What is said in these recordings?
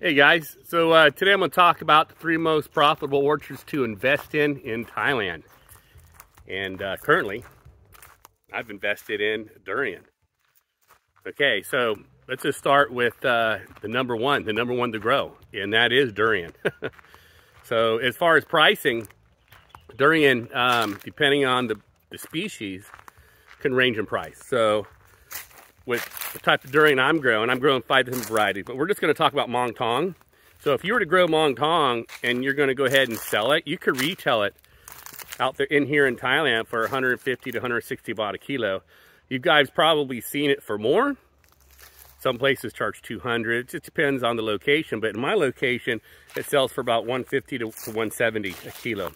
Hey guys, so today I'm going to talk about the 3 most profitable orchards to invest in Thailand. And currently, I've invested in Durian. Okay, so let's just start with the number one to grow, and that is Durian. So as far as pricing, Durian, depending on the species, can range in price. So with the type of durian I'm growing 5 different varieties, but we're just going to talk about Mong Tong. So if you were to grow Mong Tong and you're going to go ahead and sell it, you could retail it out there here in Thailand for 150 to 160 baht a kilo. You guys probably seen it for more. Some places charge 200. It just depends on the location, but in my location, it sells for about 150 to 170 a kilo.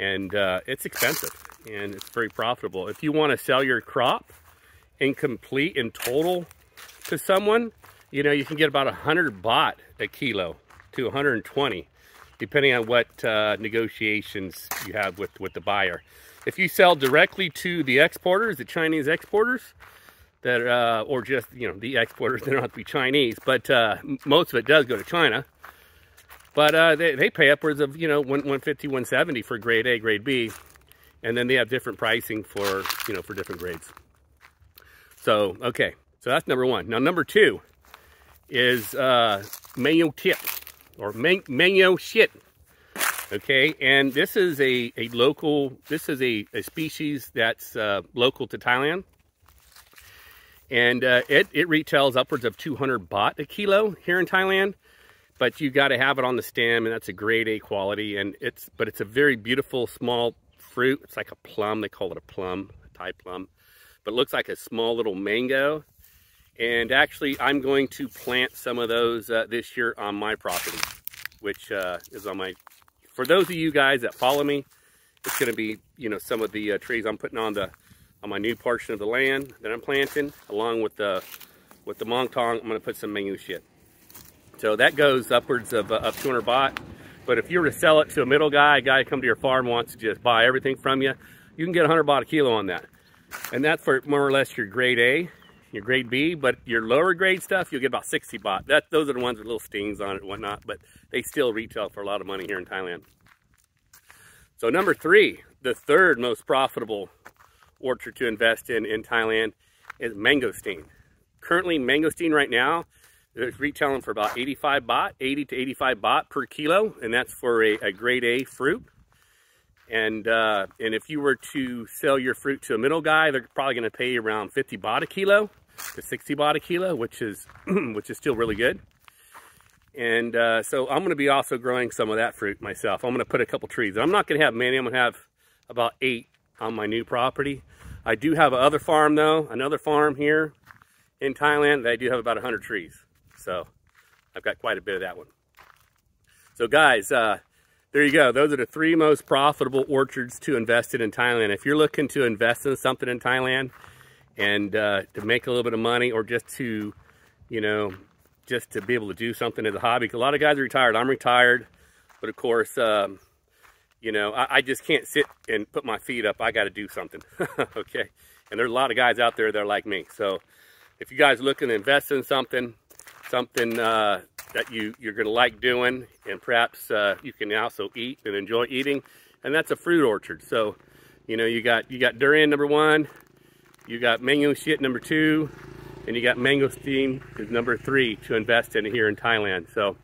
And it's expensive and it's very profitable. If you want to sell your crop incomplete in total to someone, you know, you can get about 100 baht a kilo to 120, depending on what negotiations you have with the buyer. If you sell directly to the exporters, the Chinese exporters, that or just, you know, the exporters, they don't have to be Chinese, but most of it does go to China. But they pay upwards of, you know, 150, 170 for grade A, grade B, and then they have different pricing for, you know, for different grades. So, okay, so that's number one. Now, number two is mango tip, or mango shit, okay? And this is a species that's local to Thailand. And it retails upwards of 200 baht a kilo here in Thailand. But you got to have it on the stem, and that's a grade A quality. And it's a very beautiful small fruit. It's like a plum. They call it a plum, a Thai plum. But it looks like a small little mango. And actually, I'm going to plant some of those this year on my property, which is on my, for those of you guys that follow me, it's going to be, you know, some of the trees I'm putting on my new portion of the land that I'm planting, along with the Mong Tong. I'm going to put some mango shit. So that goes upwards of 200 baht. But if you were to sell it to a middle guy, a guy come to your farm wants to just buy everything from you, you can get 100 baht a kilo on that. And that's for more or less your grade A, your grade B, but your lower grade stuff, you'll get about 60 baht. Those are the ones with little stings on it and whatnot, but they still retail for a lot of money here in Thailand. So number 3, the 3rd most profitable orchard to invest in Thailand is mangosteen. Currently, mangosteen right now, it's retailing for about 85 baht, 80 to 85 baht per kilo, and that's for a grade A fruit. And if you were to sell your fruit to a middle guy, they're probably going to pay you around 50 baht a kilo to 60 baht a kilo, which is still really good. And so I'm going to be also growing some of that fruit myself. I'm going to put a couple trees. I'm not going to have many. I'm going to have about 8 on my new property. I do have another farm though, another farm here in Thailand that I do have about 100 trees. So I've got quite a bit of that one. So guys, there you go. Those are the 3 most profitable orchards to invest in Thailand. If you're looking to invest in something in Thailand and to make a little bit of money, or just to, you know, just to be able to do something as a hobby. Because a lot of guys are retired. I'm retired. But of course, you know, I just can't sit and put my feet up. I got to do something. Okay. And there's a lot of guys out there that are like me. So if you guys are looking to invest in something that you're going to like doing, and perhaps you can also eat and enjoy eating, and that's a fruit orchard. So, you know, you got durian number 1, you got mango shit number 2, and you got mangosteen is number 3 to invest in here in Thailand. So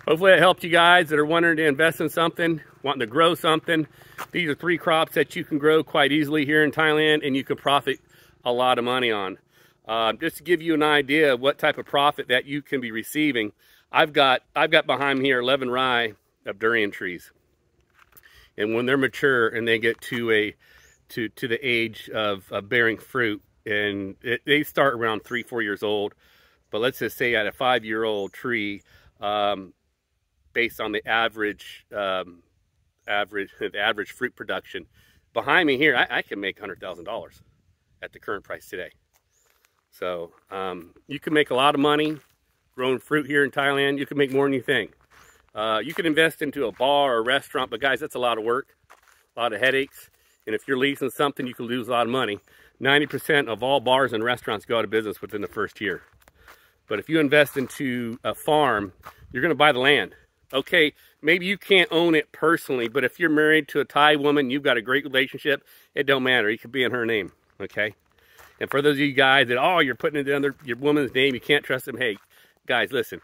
hopefully that helped you guys that are wanting to invest in something, wanting to grow something. These are 3 crops that you can grow quite easily here in Thailand, and you can profit a lot of money on. Just to give you an idea of what type of profit that you can be receiving, I've got behind me here 11 rye of durian trees, and when they're mature and they get to the age of bearing fruit, and they start around 3-4 years old, but let's just say at a 5-year-old tree, based on the average fruit production, behind me here, I can make $100,000 at the current price today. So you can make a lot of money growing fruit here in Thailand. You can make more than you think. You can invest into a bar or a restaurant, but guys, that's a lot of work, a lot of headaches. And if you're leasing something, you can lose a lot of money. 90% of all bars and restaurants go out of business within the first year. But if you invest into a farm, you're going to buy the land. Okay, maybe you can't own it personally, but if you're married to a Thai woman, you've got a great relationship, it don't matter. It could be in her name, okay? And for those of you guys that, oh, you're putting it under your woman's name, you can't trust them. Hey, guys, listen.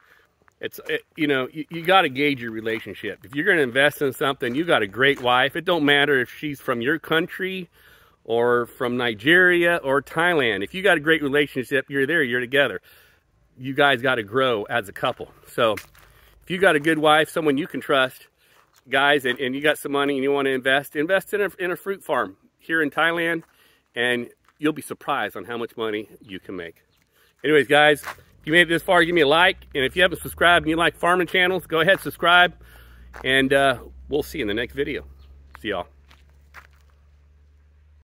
You know, you got to gauge your relationship. If you're going to invest in something, you got a great wife. It don't matter if she's from your country or from Nigeria or Thailand. If you got a great relationship, you're there, you're together. You guys got to grow as a couple. So if you got a good wife, someone you can trust, guys, and you got some money and you want to invest in a fruit farm here in Thailand, and you'll be surprised on how much money you can make. Anyways, guys, if you made it this far, give me a like. And if you haven't subscribed and you like farming channels, go ahead, subscribe. And we'll see you in the next video. See y'all.